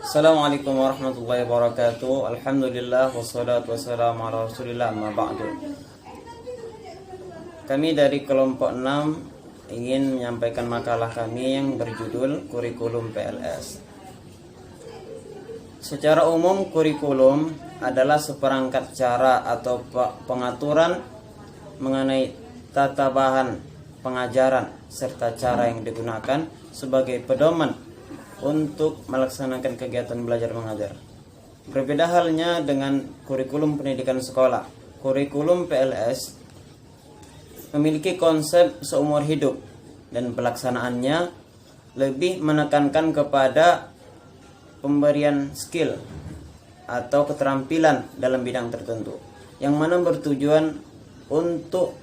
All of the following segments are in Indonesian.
Assalamualaikum warahmatullahi wabarakatuh. Alhamdulillah wassalatu wassalamu ala Rasulillah amma ba'du. Kami dari kelompok 6 ingin menyampaikan makalah kami yang berjudul Kurikulum PLS. Secara umum, kurikulum adalah seperangkat cara atau pengaturan mengenai tata bahan pengajaran serta cara yang digunakan sebagai pedoman untuk melaksanakan kegiatan belajar mengajar. Berbeda halnya dengan kurikulum pendidikan sekolah. Kurikulum PLS memiliki konsep seumur hidup dan pelaksanaannya lebih menekankan kepada pemberian skill atau keterampilan dalam bidang tertentu, yang mana bertujuan untuk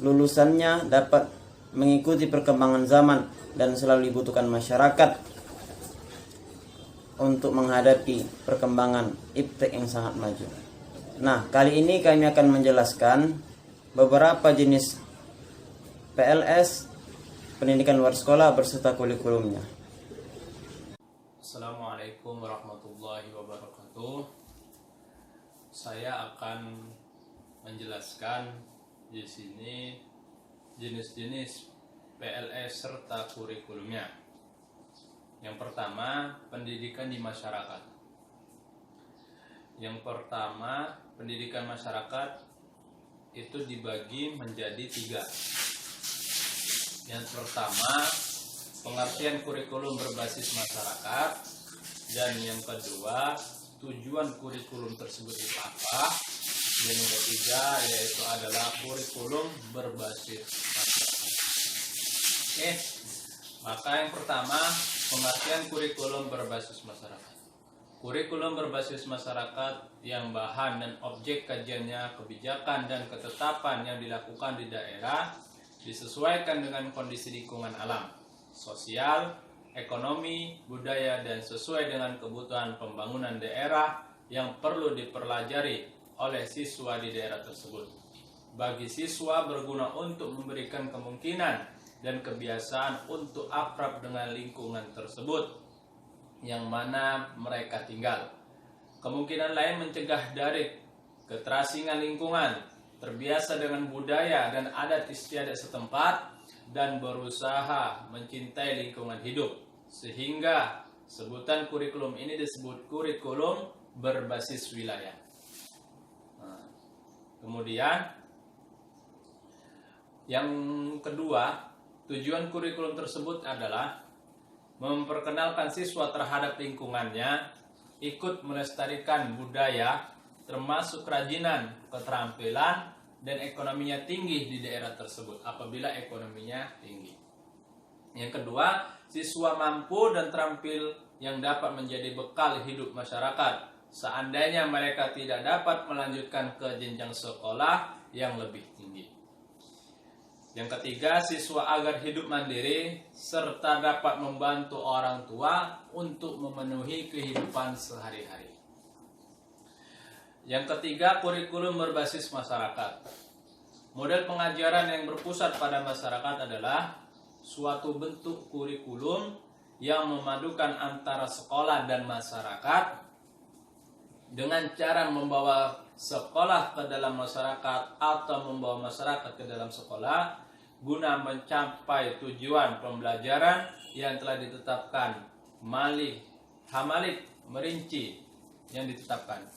lulusannya dapat mengikuti perkembangan zaman dan selalu dibutuhkan masyarakat untuk menghadapi perkembangan iptek yang sangat maju. Nah, kali ini kami akan menjelaskan beberapa jenis PLS, pendidikan luar sekolah, berserta kurikulumnya. Assalamualaikum warahmatullahi wabarakatuh. Saya akan menjelaskan di sini jenis-jenis PLS serta kurikulumnya. Yang pertama, pendidikan di masyarakat. Yang pertama, pendidikan masyarakat itu dibagi menjadi 3. Yang pertama, pengertian kurikulum berbasis masyarakat. Dan yang kedua, tujuan kurikulum tersebut itu apa. Dan yang ketiga yaitu adalah kurikulum berbasis masyarakat. Oke, maka yang pertama, pengertian kurikulum berbasis masyarakat. Kurikulum berbasis masyarakat yang bahan dan objek kajiannya kebijakan dan ketetapan yang dilakukan di daerah disesuaikan dengan kondisi lingkungan alam, sosial, ekonomi, budaya, dan sesuai dengan kebutuhan pembangunan daerah yang perlu dipelajari oleh siswa di daerah tersebut. Bagi siswa berguna untuk memberikan kemungkinan dan kebiasaan untuk akrab dengan lingkungan tersebut yang mana mereka tinggal. Kemungkinan lain mencegah dari keterasingan lingkungan, terbiasa dengan budaya dan adat istiadat setempat, dan berusaha mencintai lingkungan hidup. Sehingga sebutan kurikulum ini disebut kurikulum berbasis wilayah. Kemudian yang kedua, tujuan kurikulum tersebut adalah memperkenalkan siswa terhadap lingkungannya, ikut melestarikan budaya, termasuk kerajinan, keterampilan, dan ekonominya tinggi di daerah tersebut apabila ekonominya tinggi. Yang kedua, siswa mampu dan terampil yang dapat menjadi bekal hidup masyarakat seandainya mereka tidak dapat melanjutkan ke jenjang sekolah yang lebih tinggi. Yang ketiga, siswa agar hidup mandiri serta dapat membantu orang tua untuk memenuhi kehidupan sehari-hari. Yang ketiga, kurikulum berbasis masyarakat. Model pengajaran yang berpusat pada masyarakat adalah suatu bentuk kurikulum yang memadukan antara sekolah dan masyarakat dengan cara membawa sekolah ke dalam masyarakat atau membawa masyarakat ke dalam sekolah guna mencapai tujuan pembelajaran yang telah ditetapkan. Hamalik merinci yang ditetapkan.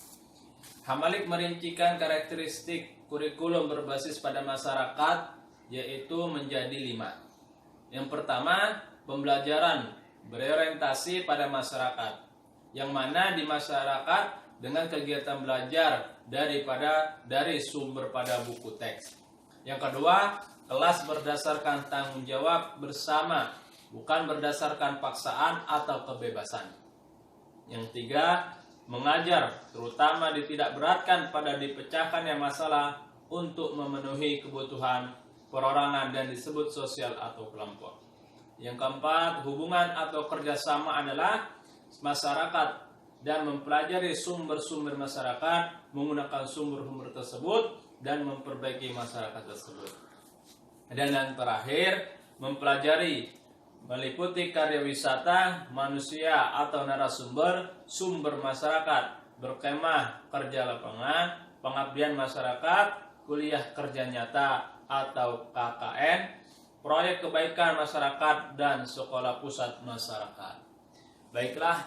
Hamalik merincikan karakteristik kurikulum berbasis pada masyarakat yaitu menjadi 5. Yang pertama, pembelajaran berorientasi pada masyarakat, yang mana di masyarakat dengan kegiatan belajar dari sumber pada buku teks. Yang kedua, kelas berdasarkan tanggung jawab bersama, bukan berdasarkan paksaan atau kebebasan. Yang tiga, mengajar terutama ditidak beratkan pada dipecahkannya masalah untuk memenuhi kebutuhan perorangan dan disebut sosial atau kelompok. Yang keempat, hubungan atau kerjasama adalah masyarakat dan mempelajari sumber-sumber masyarakat, menggunakan sumber-sumber tersebut dan memperbaiki masyarakat tersebut. Dan yang terakhir, mempelajari meliputi karya wisata, manusia atau narasumber, sumber masyarakat, berkemah, kerja lapangan, pengabdian masyarakat, kuliah kerja nyata atau KKN, proyek kebaikan masyarakat, dan sekolah pusat masyarakat. Baiklah,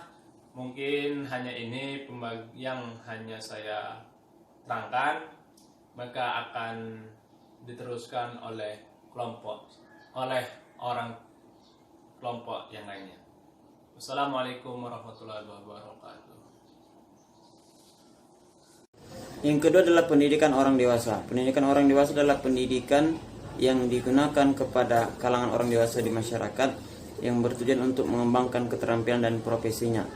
mungkin hanya ini yang hanya saya terangkan, maka akan diteruskan oleh orang kelompok yang lainnya. Wassalamualaikum warahmatullahi wabarakatuh. Yang kedua adalah pendidikan orang dewasa. Pendidikan orang dewasa adalah pendidikan yang digunakan kepada kalangan orang dewasa di masyarakat yang bertujuan untuk mengembangkan keterampilan dan profesinya.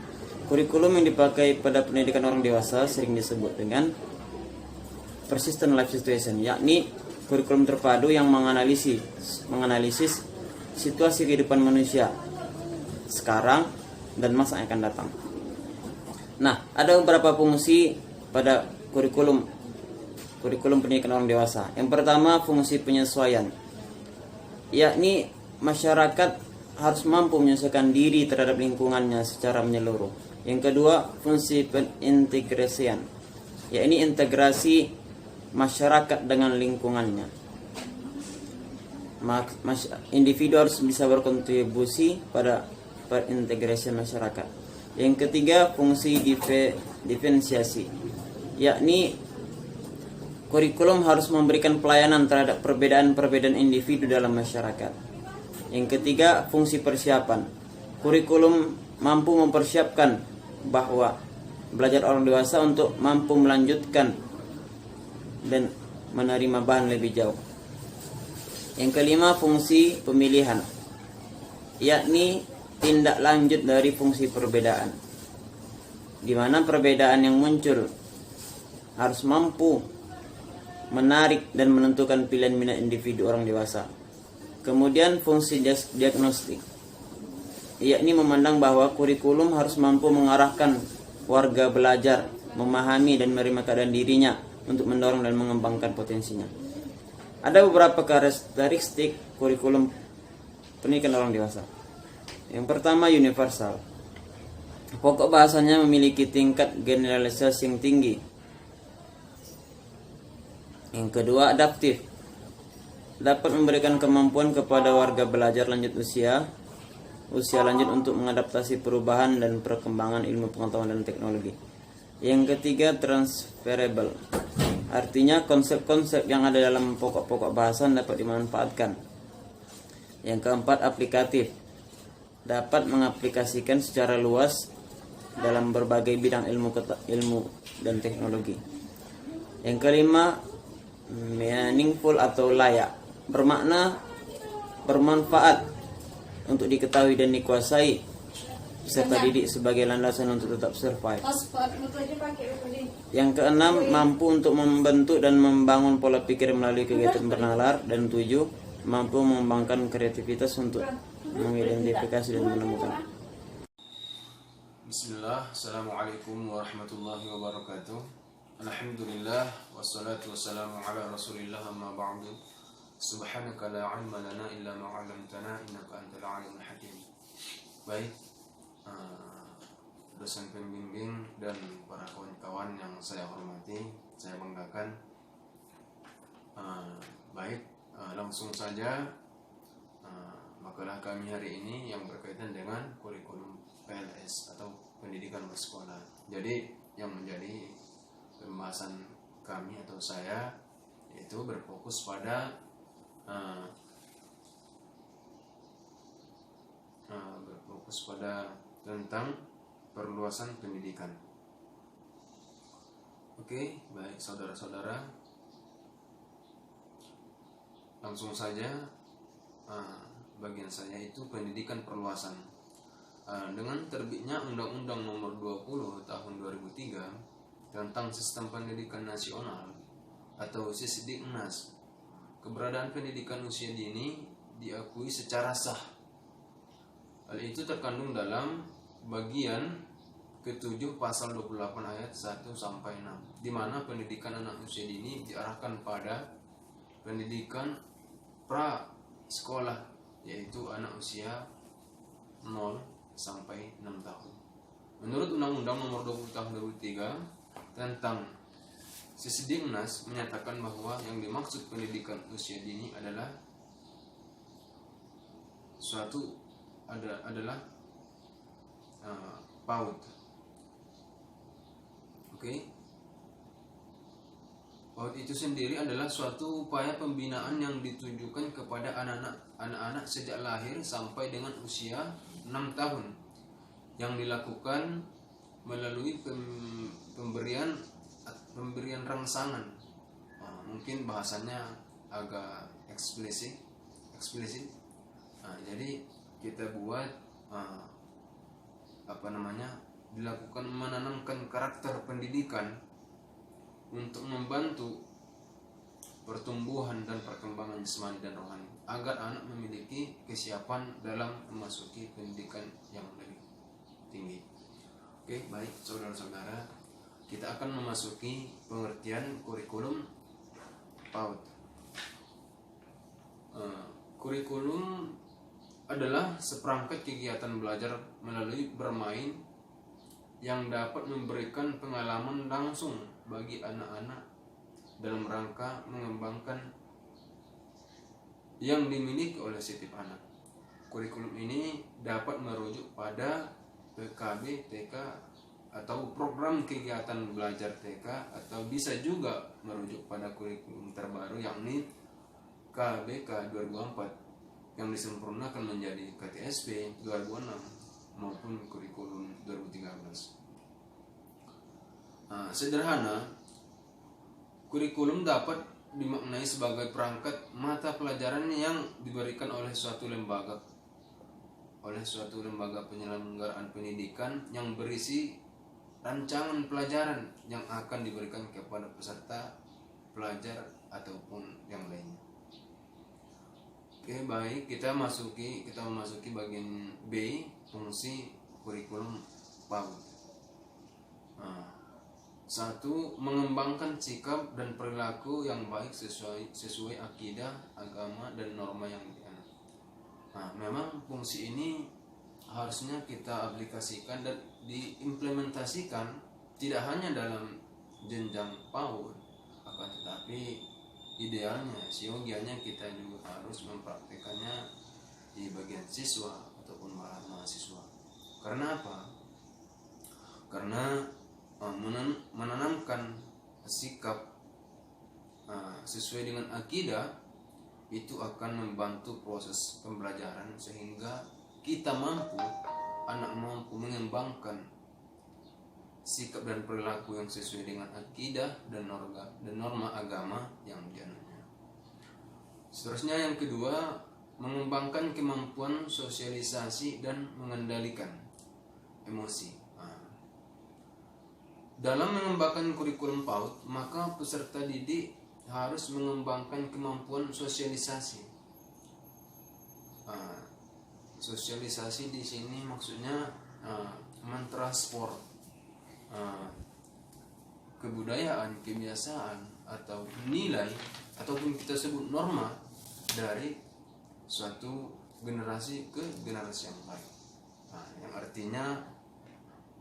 Kurikulum yang dipakai pada pendidikan orang dewasa sering disebut dengan persistent life situation, yakni kurikulum terpadu yang menganalisis situasi kehidupan manusia sekarang dan masa yang akan datang. Nah, ada beberapa fungsi pada kurikulum pendidikan orang dewasa. Yang pertama, fungsi penyesuaian, yakni masyarakat harus mampu menyesuaikan diri terhadap lingkungannya secara menyeluruh. Yang kedua, fungsi pengintegrasian, yakni integrasi masyarakat dengan lingkungannya. Individu harus bisa berkontribusi pada perintegrasi masyarakat. Yang ketiga, fungsi diferensiasi, yakni kurikulum harus memberikan pelayanan terhadap perbedaan-perbedaan individu dalam masyarakat. Yang ketiga, fungsi persiapan. Kurikulum mampu mempersiapkan bahwa belajar orang dewasa untuk mampu melanjutkan dan menerima bahan lebih jauh. Yang kelima, fungsi pemilihan, yakni tindak lanjut dari fungsi perbedaan, di mana perbedaan yang muncul harus mampu menarik dan menentukan pilihan minat individu orang dewasa. Kemudian fungsi diagnostik, yakni memandang bahwa kurikulum harus mampu mengarahkan warga belajar, memahami dan menerima keadaan dirinya untuk mendorong dan mengembangkan potensinya. Ada beberapa karakteristik kurikulum pendidikan orang dewasa. Yang pertama, universal. Pokok bahasanya memiliki tingkat generalisasi yang tinggi. Yang kedua, adaptif. Dapat memberikan kemampuan kepada warga belajar lanjut usia lanjut untuk mengadaptasi perubahan dan perkembangan ilmu pengetahuan dan teknologi. Yang ketiga, transferable. Artinya konsep-konsep yang ada dalam pokok-pokok bahasan dapat dimanfaatkan. Yang keempat, aplikatif. Dapat mengaplikasikan secara luas dalam berbagai bidang ilmu dan teknologi. Yang kelima, meaningful atau layak. Bermakna, bermanfaat untuk diketahui dan dikuasai, serta didik sebagai landasan untuk tetap survive. Yang keenam, mampu untuk membentuk dan membangun pola pikir melalui kegiatan bernalar. Dan 7, mampu mengembangkan kreativitas untuk mengidentifikasi dan menemukan. Bismillah, Assalamualaikum warahmatullahi wabarakatuh. Alhamdulillah, wassalatu wassalamu ala rasulillah, amma ba'du. Subhanaka la ilma lana illa ma 'allamtana innaka antal alimul hakim. Baik, dosen pembimbing dan para kawan-kawan yang saya hormati, saya banggakan. Langsung saja makalah kami hari ini yang berkaitan dengan kurikulum PLS atau pendidikan bersekolah. Jadi yang menjadi pembahasan kami atau saya yaitu berfokus pada tentang perluasan pendidikan. Oke, baik saudara-saudara, langsung saja bagian saya itu pendidikan perluasan. Dengan terbitnya Undang-Undang Nomor 20 Tahun 2003 tentang Sistem Pendidikan Nasional atau Sisdiknas, keberadaan pendidikan usia dini diakui secara sah. Hal itu terkandung dalam bagian ke-7 pasal 28 ayat 1 sampai 6, di mana pendidikan anak usia dini diarahkan pada pendidikan pra sekolah, yaitu anak usia 0 sampai 6 tahun. Menurut Undang-Undang Nomor 20 Tahun 2003 tentang Sisdiknas menyatakan bahwa yang dimaksud pendidikan usia dini adalah PAUD. Oke. PAUD itu sendiri adalah suatu upaya pembinaan yang ditujukan kepada anak-anak sejak lahir sampai dengan usia 6 tahun yang dilakukan melalui pemberian rangsangan. Mungkin bahasanya agak eksplisit. Jadi kita buat dilakukan menanamkan karakter pendidikan untuk membantu pertumbuhan dan perkembangan jasmani dan rohani agar anak memiliki kesiapan dalam memasuki pendidikan yang lebih tinggi. Oke, baik saudara-saudara, kita akan memasuki pengertian kurikulum PAUD. Kurikulum adalah seperangkat kegiatan belajar melalui bermain yang dapat memberikan pengalaman langsung bagi anak-anak dalam rangka mengembangkan yang dimiliki oleh setiap anak. Kurikulum ini dapat merujuk pada PKB TK atau program kegiatan belajar TK, atau bisa juga merujuk pada kurikulum terbaru yakni KBK 2004 yang disempurnakan menjadi KTSP 2006 maupun kurikulum 2013. Sederhana, kurikulum dapat dimaknai sebagai perangkat mata pelajaran yang diberikan oleh suatu lembaga penyelenggaraan pendidikan yang berisi rancangan pelajaran yang akan diberikan kepada peserta pelajar ataupun yang lainnya. Oke, baik, kita memasuki bagian B, fungsi kurikulum PAUD. 1. Mengembangkan sikap dan perilaku yang baik sesuai akidah, agama, dan norma yang dianut. Memang fungsi ini harusnya kita aplikasikan dan diimplementasikan tidak hanya dalam jenjang PAUD, akan tetapi idealnya, siogianya kita juga harus mempraktekannya di bagian siswa ataupun mahasiswa. Karena apa? Karena menanamkan sikap sesuai dengan akidah itu akan membantu proses pembelajaran sehingga anak mampu mengembangkan sikap dan perilaku yang sesuai dengan akidah dan norma agama yang dianutnya. Seterusnya yang kedua, mengembangkan kemampuan sosialisasi dan mengendalikan emosi. Dalam mengembangkan kurikulum PAUD, maka peserta didik harus mengembangkan kemampuan sosialisasi. Sosialisasi di sini maksudnya mentransport kebudayaan, kebiasaan, atau nilai ataupun kita sebut norma dari suatu generasi ke generasi yang lain. Yang artinya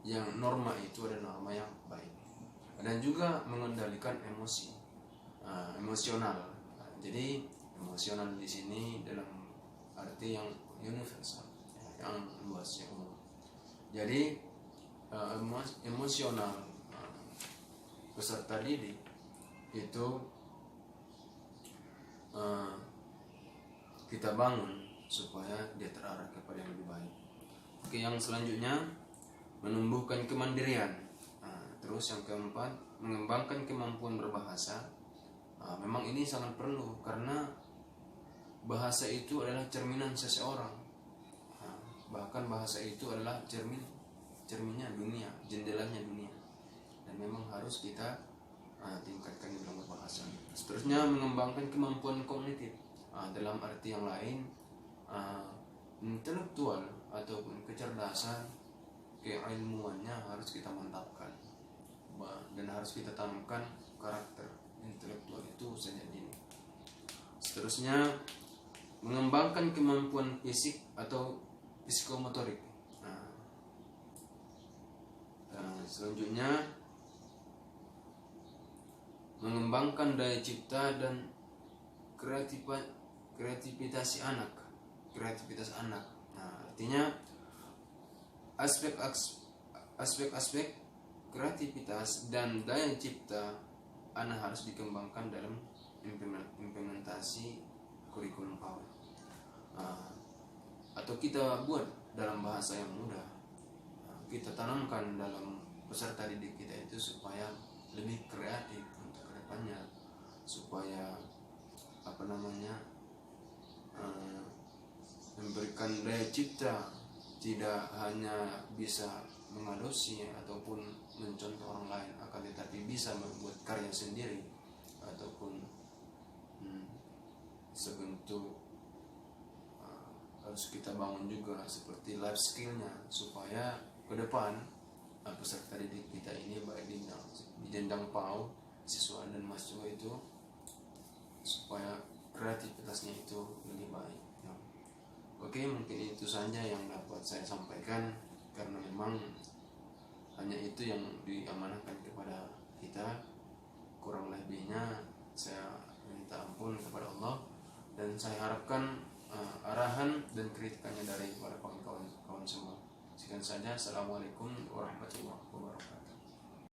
yang norma itu adalah norma yang baik, dan juga mengendalikan emosional. Jadi emosional di sini dalam arti yang universal, yang luas, yang umum. Jadi emosional peserta didik itu kita bangun supaya dia terarah kepada yang lebih baik. Oke, yang selanjutnya menumbuhkan kemandirian. Terus yang keempat, mengembangkan kemampuan berbahasa. Memang ini sangat perlu karena bahasa itu adalah cerminan seseorang. Bahkan bahasa itu adalah cerminnya dunia, jendelanya dunia. Dan memang harus kita tingkatkan dalam berbahasa. Seterusnya mengembangkan kemampuan kognitif. Dalam arti yang lain, intelektual ataupun kecerdasan, keilmuannya harus kita mantapkan dan harus kita tanamkan karakter intelektual itu sejak dini. Seterusnya mengembangkan kemampuan fisik atau psikomotorik. Selanjutnya mengembangkan daya cipta dan kreativitas anak. Artinya aspek-aspek kreativitas dan daya cipta anak harus dikembangkan dalam implementasi kurikulum PAUD. Atau kita buat dalam bahasa yang mudah, kita tanamkan dalam peserta didik kita itu supaya lebih kreatif untuk kedepannya, supaya memberikan daya cipta, tidak hanya bisa mengadopsi ataupun mencontoh orang lain, akan tetapi bisa membuat karya sendiri ataupun sebentuk harus kita bangun juga seperti life skillnya, supaya ke depan peserta didik kita ini baik di jenjang PAUD, siswa dan mahasiswa itu, supaya kreativitasnya itu lebih baik. Oke, mungkin itu saja yang dapat saya sampaikan, karena memang hanya itu yang diamanahkan kepada kita. Kurang lebihnya saya minta ampun kepada Allah, dan saya harapkan arahan dan kritikannya dari para kawan-kawan semua. Sekian saja. Assalamualaikum warahmatullahi wabarakatuh.